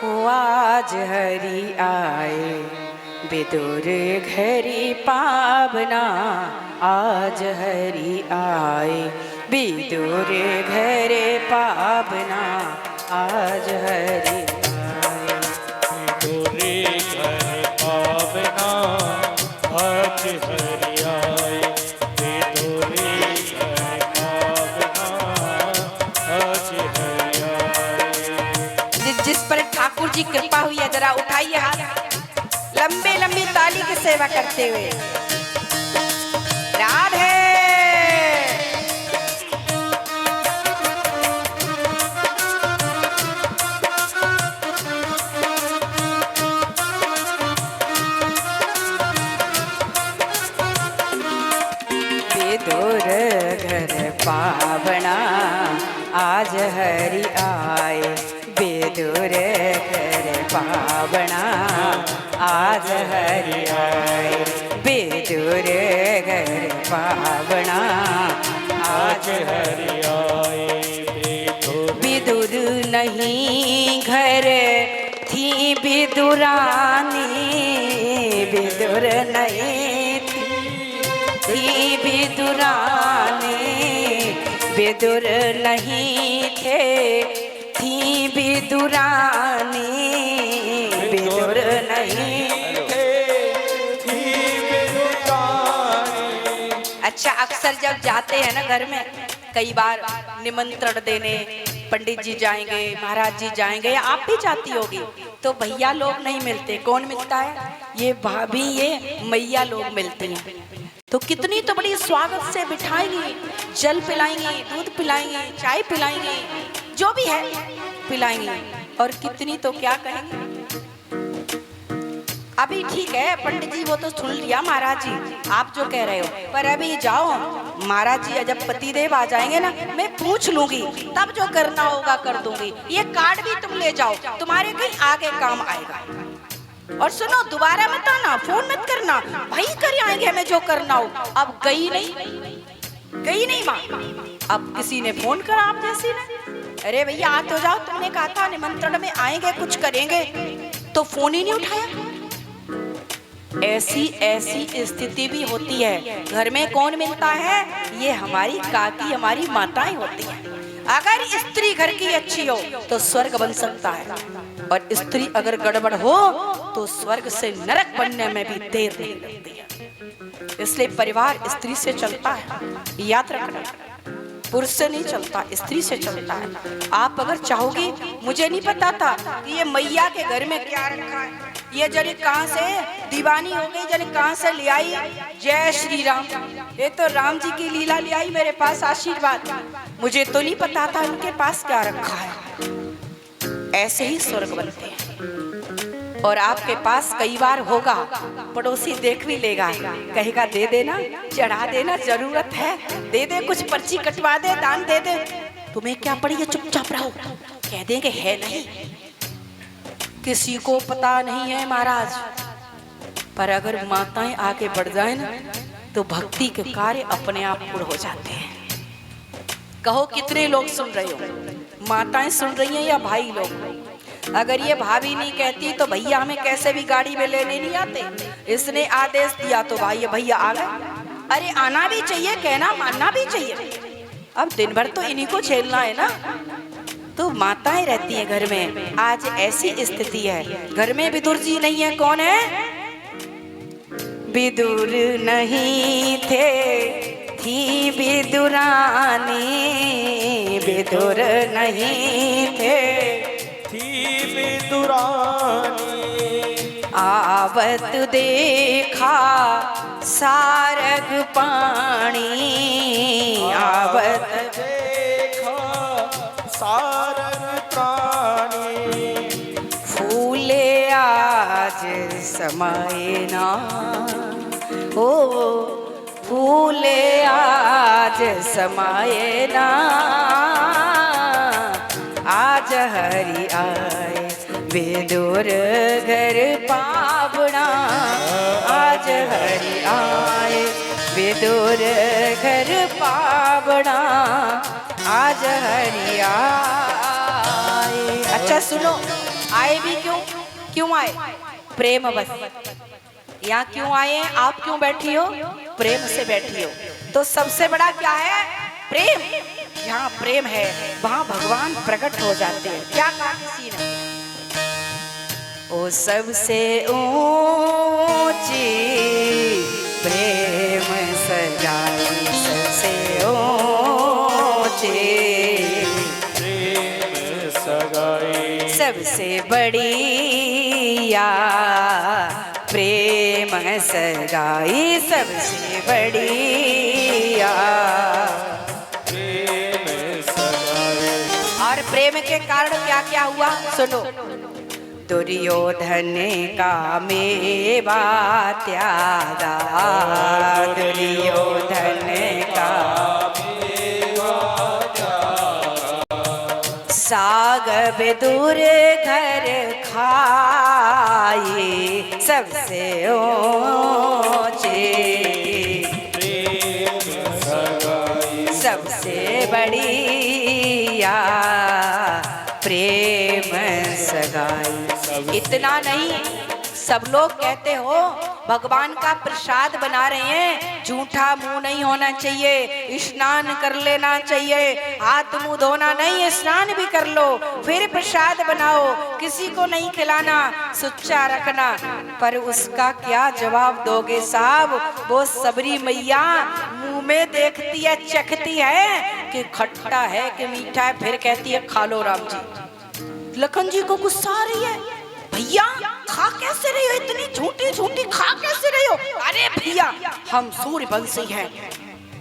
हो आज हरि आए विदुर घरी पावना, आज हरि आए विदुर घरे पावना, आज हरि आए विदुर घर पावना, आज हरि आए विदुर घर पावना, आज हरि आए। जिस पर ठाकुर जी कृपा हुई है जरा उठाइए हाथ, लंबे लंबी ताली की सेवा करते हुए। राधे विदुर घर पावना, आज हरि आए विदुर घर पावना, आज हरि आए विदुर घर पावना, आज हरि आए विदुर नहीं घर थी विदुरानी, विदुर नहीं थी विदुरानी, विदुर नहीं थे थी विदुरानी, विदुर नहीं थे थी विदुरानी। अच्छा, अक्सर जब जाते हैं ना घर में, कई बार निमंत्रण देने पंडित जी जाएंगे, महाराज जी जाएंगे, या आप भी जाती होगी, तो भैया लोग नहीं मिलते। कौन मिलता है? ये भाभी, ये मैया लोग मिलती हैं। तो कितनी तो बड़ी स्वागत से बिठाएंगी, जल पिलाएंगी, दूध पिलाएंगी, चाय पिलाएंगी, जो भी है पिलाएंगी। और कितनी तो क्या कहेंगे। अभी ठीक है पंडित जी, वो तो सुन लिया महाराज जी आप जो कह रहे हो, पर अभी जाओ महाराज जी जब पतिदेव आ जाएंगे ना, मैं पूछ लूंगी, तब जो करना होगा कर दूंगी। ये कार्ड भी तुम ले जाओ, तुम्हारे कहीं आगे काम आएगा। और सुनो, दोबारा मत आना, फोन मत करना, भाई कर आएंगे हमें जो करना हो। अब गई नहीं माँ, अब किसी ने फोन करा आप जैसी ने, अरे भैया आ तो जाओ, तुमने कहा था निमंत्रण में आएंगे कुछ करेंगे, तो फोन ही नहीं उठाया। ऐसी स्थिति भी होती है। घर में कौन मिलता है? ये हमारी काकी, हमारी माताएं होती हैं। अगर स्त्री घर की अच्छी हो तो स्वर्ग बन सकता है, और स्त्री अगर गड़बड़ हो तो स्वर्ग से नरक बनने में भी देर नहीं लगती है। इसलिए परिवार स्त्री से चलता है, याद रखना। पुरुष से नहीं चलता, स्त्री से चलता है। आप अगर चाहोगी, मुझे नहीं पता था कि ये मैया के घर में क्या रखा है, ये जरी कहाँ से दीवानी हो गई, जरी कहाँ से ले आई। जय श्री राम, ये तो राम जी की लीला ले आई मेरे पास आशीर्वाद। मुझे तो नहीं पता था इनके पास क्या रखा है। ऐसे ही स्वर्ग बनते हैं। और आपके पास कई बार होगा, पड़ोसी देख भी लेगा, कहेगा दे देना, चढ़ा देना, जरूरत है दे दे, कुछ पर्ची कटवा दे, दान दे दे, तुम्हें क्या पड़ी है, चुपचाप रहो। कह देंगे है नहीं, किसी को पता नहीं है महाराज। पर अगर माताएं आगे बढ़ जाए ना, तो भक्ति के कार्य अपने आप पूर्ण हो जाते हैं। कहो कितने लोग सुन रहे हो, माताएं सुन रही हैं या भाई लोग? अगर ये भाभी नहीं कहती तो भैया हमें कैसे भी गाड़ी में लेने नहीं आते। इसने आदेश दिया तो भाई भैया आ गए। अरे आना भी चाहिए, कहना मानना भी चाहिए। अब दिन भर तो इन्हीं को झेलना है ना। तो माताएं रहती हैं घर में। आज ऐसी स्थिति है, घर में विदुर जी नहीं है। कौन है? विदुर नहीं थे थी विदुरानी, विदुर नहीं थे थी विदुरानी। आवत देखा सारग पानी, आवत देखा सारंग प्राणी। फूले आज समाये ना, ओ फूले आज समाये ना, आज हरि आए विदुर घर पावना, आज हरि आए विदुर घर पावना, आज हरि आए। अच्छा सुनो, आए भी क्यों आए? प्रेम बस। यहाँ क्यों आए हैं? आप क्यों बैठी हो? प्रेम से बैठी हो। तो सबसे बड़ा क्या है? प्रेम। जहाँ प्रेम है वहाँ भगवान प्रकट हो जाते हैं। क्या कहा किसी ने? ओ सबसे ऊंची प्रेम सगाई, सबसे ऊंची प्रेम सगाई, सबसे बढ़िया प्रेम सगाई, सबसे बढ़िया प्रेम सगाई। और प्रेम के कारण क्या क्या हुआ सुनो। दुर्योधन का मेवा त्यागा, दुर्योधन का मेवा त्यागा, साग विदुर घर खाए, सबसे ऊंचे प्रेम सगाई, सबसे बढ़िया प्रेम सगाई। इतना नहीं, सब लोग कहते हो भगवान का प्रसाद बना रहे हैं, झूठा मुंह नहीं होना चाहिए, स्नान कर लेना चाहिए, हाथ मुंह धोना नहीं, स्नान भी कर लो, फिर प्रसाद बनाओ, किसी को नहीं खिलाना, सुच्चा रखना। पर उसका क्या जवाब दोगे साहब? वो सबरी मैया मुंह में देखती है, चखती है कि खट्टा है कि मीठा है, फिर कहती है खा लो राम जी। लखन जी को गुस्सा आ रही है, भैया खा कैसे रही हो, इतनी झूठी झूठी खा कैसे रही हो? अरे भैया हम सूर्यवंशी हैं,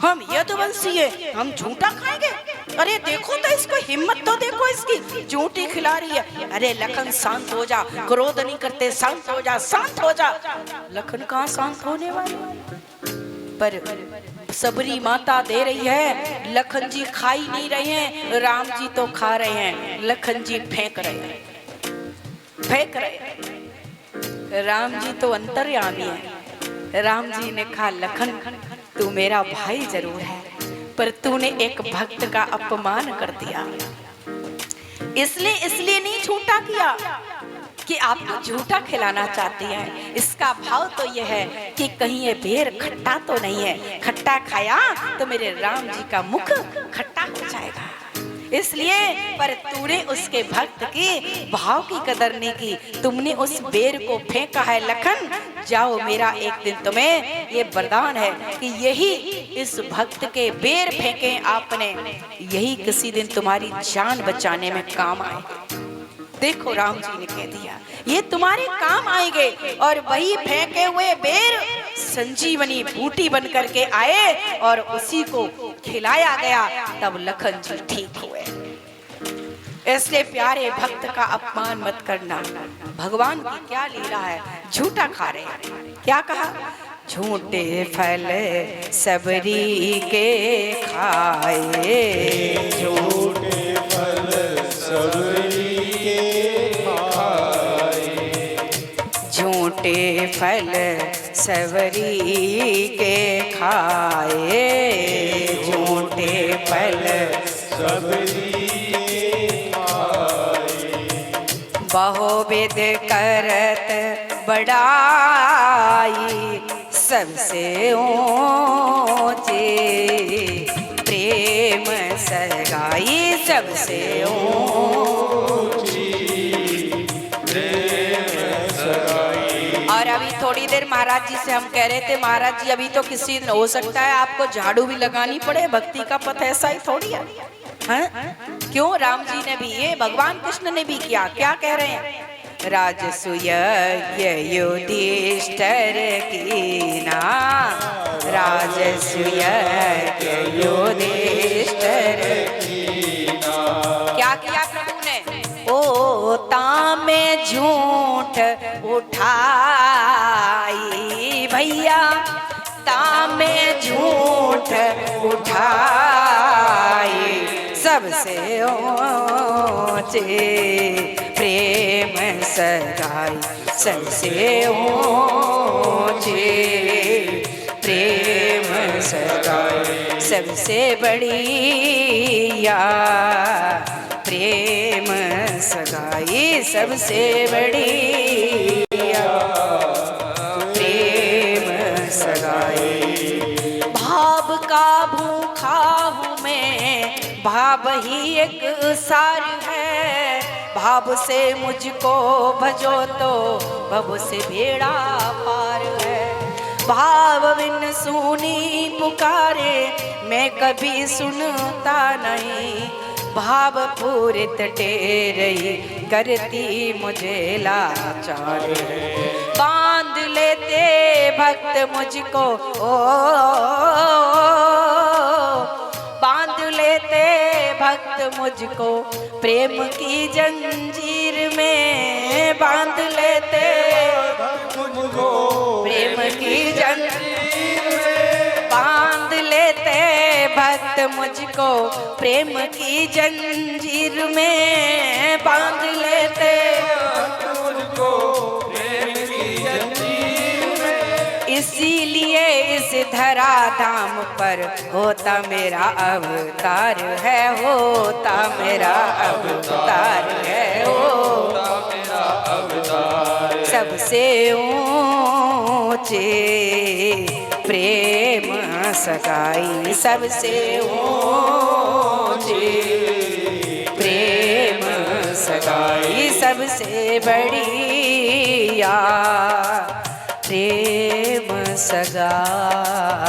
हम यदुवंशी हैं, हम झूठा खाएंगे? अरे देखो तो इसको, हिम्मत तो देखो इसकी, झूठी खिला रही है। अरे लखन शांत हो जा, क्रोध नहीं करते, शांत हो जा, शांत हो जा। लखन कहाँ शांत होने वाले? पर सबरी माता दे रही है, लखन जी खा ही नहीं रहे हैं, राम जी तो खा रहे हैं, लखन जी फेंक रहे हैं, फेंक रहे। राम जी तो अंतर्यामी है। राम जी ने कहा लखन तू मेरा भाई जरूर है, पर तूने एक भक्त का अपमान कर दिया, इसलिए नहीं झूठा किया कि आपको झूठा खिलाना चाहती है। इसका भाव तो यह है कि कहीं ये बेर खट्टा तो नहीं है, खट्टा खाया तो मेरे राम जी का मुख खट्टा हो जाएगा, इसलिए। पर तूने उसके भक्त के भाव की कदर नहीं की, तुमने उस बेर को फेंका है। लखन जाओ, मेरा एक दिन तुम्हें ये वरदान है कि यही इस भक्त के बेर फेंके आपने, यही किसी दिन तुम्हारी जान बचाने में काम आएगा। देखो राम जी ने कह दिया ये तुम्हारे काम आएंगे, और वही फेंके हुए बेर संजीवनी बूटी बन करके आए और उसी को खिलाया गया, तब लखन जी ठीक हुए। इसलिए प्यारे भक्त का अपमान मत करना। भगवान की क्या लीला है, झूठा खा रहे हैं। क्या कहा? झूठे फल सबरी के खाए, झूठे फल सबरी के खाए, झूठे फल सबरी के खाए, झूठे फल सबरी के खाए, बहुविध करत बड़ाई, सबसे ऊंचे प्रेम सगाई, सबसे ऊंची प्रेम सगाई। और अभी थोड़ी देर महाराज जी से हम कह रहे थे, महाराज जी अभी तो किसी दिन हो सकता है आपको झाड़ू भी लगानी पड़े, भक्ति का पथ ऐसा ही थोड़ी है, हाँ? क्यों? राम जी ने भी, ये भगवान कृष्ण ने भी किया। क्या कह रहे हैं? राजसूय युधिष्ठिर कीना, राजसूय युधिष्ठिर कीना। क्या किया प्रभु ने? ओ तामे झूठ उठाई, भैया तामे झूठ उठाई, सबसे ऊंचे प्रेम सगाई, सबसे ऊंचे प्रेम सगाई, सबसे बढ़िया प्रेम सगाई सबसे बड़ी प्रेम सगाई। भाव का भूखा हूँ मैं, भाव ही एक सार है। भाव से मुझको भजो तो भव से बेड़ा पार है। भाव बिन सुनी पुकारे मैं कभी सुनता नहीं। भाव पूरित टेरही करती मुझे लाचार। बांध लेते भक्त मुझको बांध लेते भक्त मुझको प्रेम की जंजीर में। बांध लेते मुझको प्रेम की जंजीर में। बांध लेते भक्त मुझको प्रेम की जंजीर में। बांध लेते मुझको प्रेम की जंजीर में। इसीलिए इस धरा धाम पर होता मेरा अवतार है। होता मेरा अवतार है। होता मेरा अवतार सबसे ऊंचे प्रेम सगाई। सबसे ऊंचे प्रेम सगाई सबसे बड़ी प्रेम सगाई।